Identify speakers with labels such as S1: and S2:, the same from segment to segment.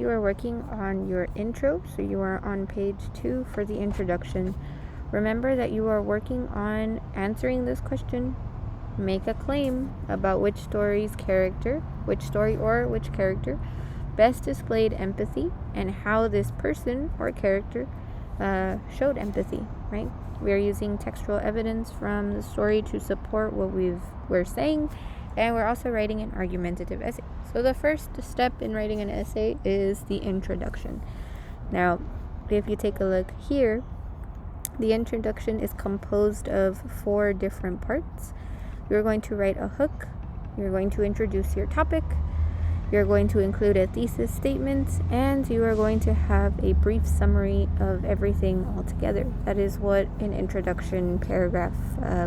S1: you are working on your intro, so you are on page 2 for the introduction, remember that you are working on answering this question. Make a claim about which story or which character best displayed empathy and how this person or character showed empathy, right? We are using textual evidence from the story to support what we're saying, and we're also writing an argumentative essay. So the first step in writing an essay is the introduction. Now, if you take a look here, the introduction is composed of 4 different parts. You're going to write a hook, you're going to introduce your topic, you're going to include a thesis statement, and you are going to have a brief summary of everything altogether. That is what an introduction paragraph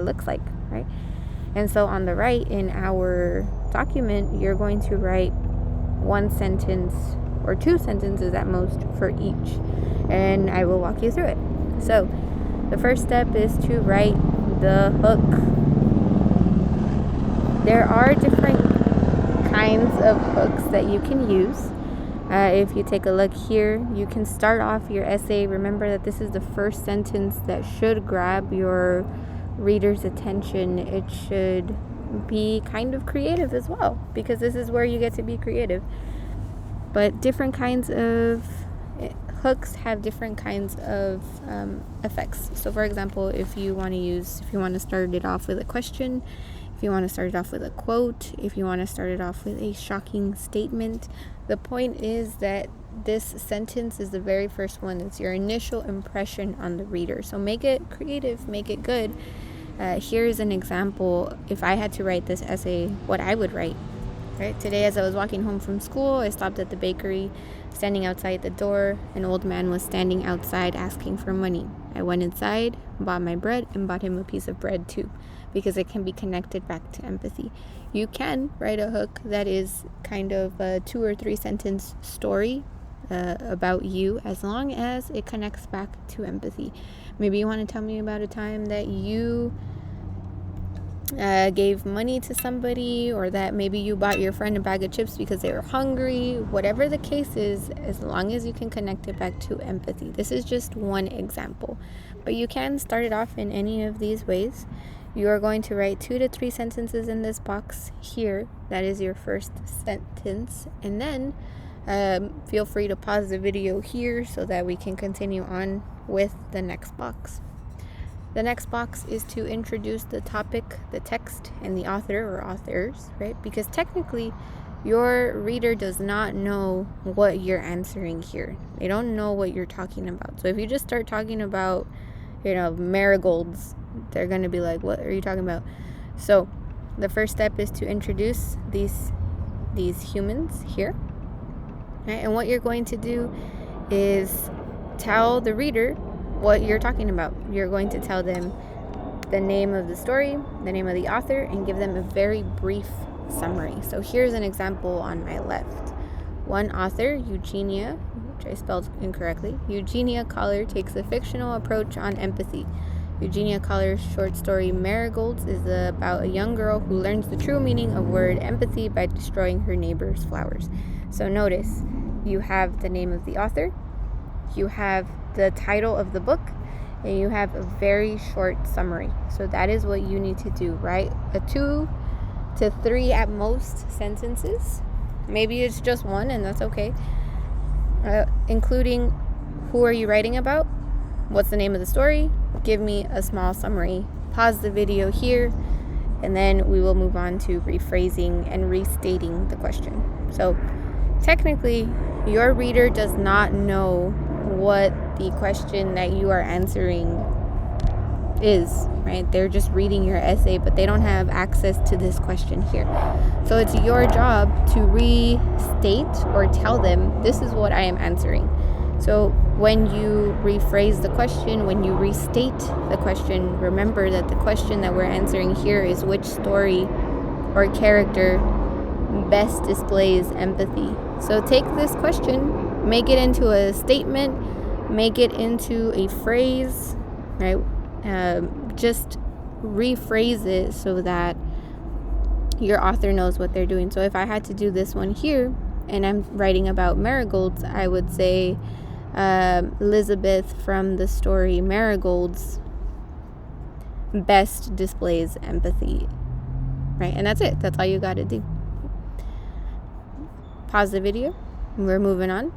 S1: looks like, right? And so on the right in our document, you're going to write 1 sentence or 2 sentences at most for each, and I will walk you through it. So the first step is to write the hook. There are different kinds of hooks that you can use. If you take a look here, you can start off your essay. Remember that this is the first sentence that should grab your reader's attention. It should be kind of creative as well, because this is where you get to be creative. But different kinds of hooks have different kinds of effects. So for example, if you want to start it off with a question, if you want to start it off with a quote, if you want to start it off with a shocking statement, the point is that this sentence is the very first one. It's your initial impression on the reader. So make it creative, make it good. Here's an example. If I had to write this essay, what I would write. Right? Today, as I was walking home from school, I stopped at the bakery. Standing outside the door, an old man was standing outside asking for money. I went inside, bought my bread, and bought him a piece of bread too, because it can be connected back to empathy. You can write a hook that is kind of a 2 or 3 sentence story about you, as long as it connects back to empathy. Maybe you want to tell me about a time that you gave money to somebody, or that maybe you bought your friend a bag of chips because they were hungry. Whatever the case is, as long as you can connect it back to empathy. This is just one example, but you can start it off in any of these ways. You are going to write 2 to 3 sentences in this box here. That is your first sentence, and then feel free to pause the video here so that we can continue on with the next box. The next box is to introduce the topic, the text, and the author or authors, right? Because technically, your reader does not know what you're answering here. They don't know what you're talking about. So if you just start talking about, marigolds, they're going to be like, what are you talking about? So the first step is to introduce these humans here, right? And what you're going to do is tell the reader what you're talking about. You're going to tell them the name of the story, the name of the author, and give them a very brief summary. So here's an example on my left. One author, Eugenia, which I spelled incorrectly, Eugenia Collar, takes a fictional approach on empathy. Eugenia Collar's short story Marigolds is about a young girl who learns the true meaning of word empathy by destroying her neighbor's flowers. So notice, you have the name of the author, you have the title of the book, and you have a very short summary. So that is what you need to do, right? A 2 to 3 at most sentences. Maybe it's just 1, and that's okay. Including who are you writing about, what's the name of the story, give me a small summary. Pause the video here, and then we will move on to rephrasing and restating the question. So technically, your reader does not know what the question that you are answering is, right? They're just reading your essay, but they don't have access to this question here. So it's your job to restate or tell them, this is what I am answering. So when you rephrase the question, when you restate the question, remember that the question that we're answering here is which story or character best displays empathy. So take this question, make it into a statement, make it into a phrase, right? Just rephrase it so that your author knows what they're doing. So if I had to do this one here, and I'm writing about marigolds, I would say Elizabeth from the story Marigolds best displays empathy, right? And that's it. That's all you got to do. Pause the video. We're moving on.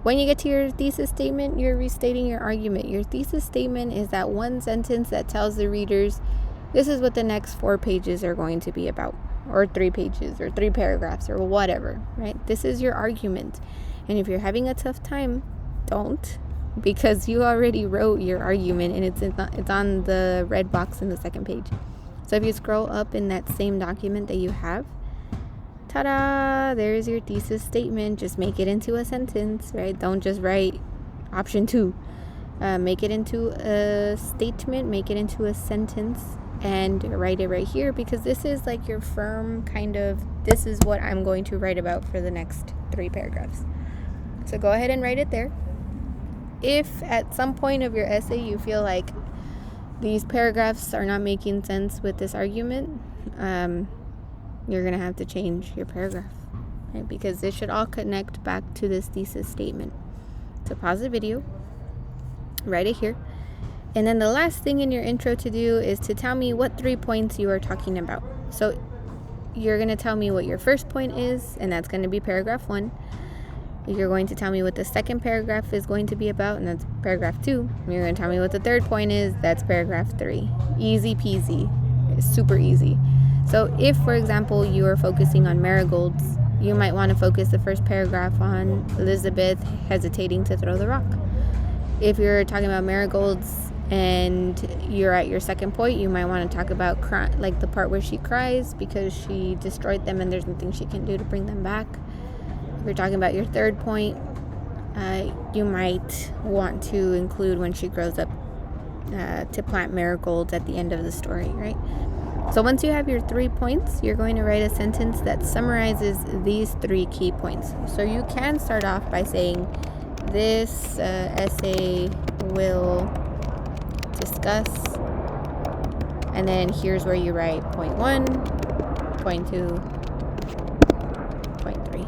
S1: When you get to your thesis statement, you're restating your argument. Your thesis statement is that one sentence that tells the readers this is what the next 4 pages are going to be about, or 3 pages, or 3 paragraphs, or whatever, right? This is your argument. And if you're having a tough time, don't, because you already wrote your argument and it's on the red box in the second page. So if you scroll up in that same document that you have, ta-da, there's your thesis statement. Just make it into a sentence, right? Don't just write option 2. Make it into a statement, make it into a sentence, and write it right here, because this is like your firm kind of, this is what I'm going to write about for the next 3 paragraphs. So go ahead and write it there. If at some point of your essay you feel like these paragraphs are not making sense with this argument, you're going to have to change your paragraph, right? Because this should all connect back to this thesis statement. So pause the video, write it here. And then the last thing in your intro to do is to tell me what 3 points you are talking about. So you're going to tell me what your first point is, and that's going to be paragraph 1. You're going to tell me what the second paragraph is going to be about, and that's paragraph 2. You're going to tell me what the third point is, that's paragraph 3. Easy peasy. It's super easy. So if, for example, you are focusing on marigolds, you might want to focus the first paragraph on Elizabeth hesitating to throw the rock. If you're talking about marigolds and you're at your second point, you might want to talk about like the part where she cries because she destroyed them and there's nothing she can do to bring them back. If you're talking about your third point, you might want to include when she grows up to plant marigolds at the end of the story, right? So once you have your 3 points, you're going to write a sentence that summarizes these 3 key points. So you can start off by saying, this essay will discuss, and then here's where you write point 1, point 2, point 3.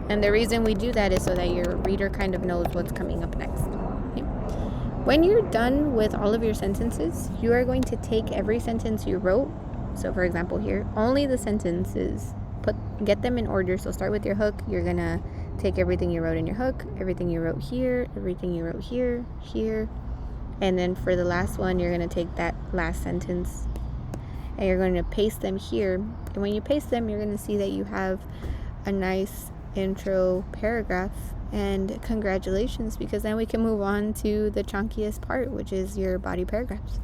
S1: And the reason we do that is so that your reader kind of knows what's coming up next. When you're done with all of your sentences, you are going to take every sentence you wrote. So for example here, only the sentences, get them in order. So start with your hook. You're going to take everything you wrote in your hook, everything you wrote here, everything you wrote here, here. And then for the last one, you're going to take that last sentence and you're going to paste them here. And when you paste them, you're going to see that you have a nice intro paragraph. And congratulations, because then we can move on to the chunkiest part, which is your body paragraphs.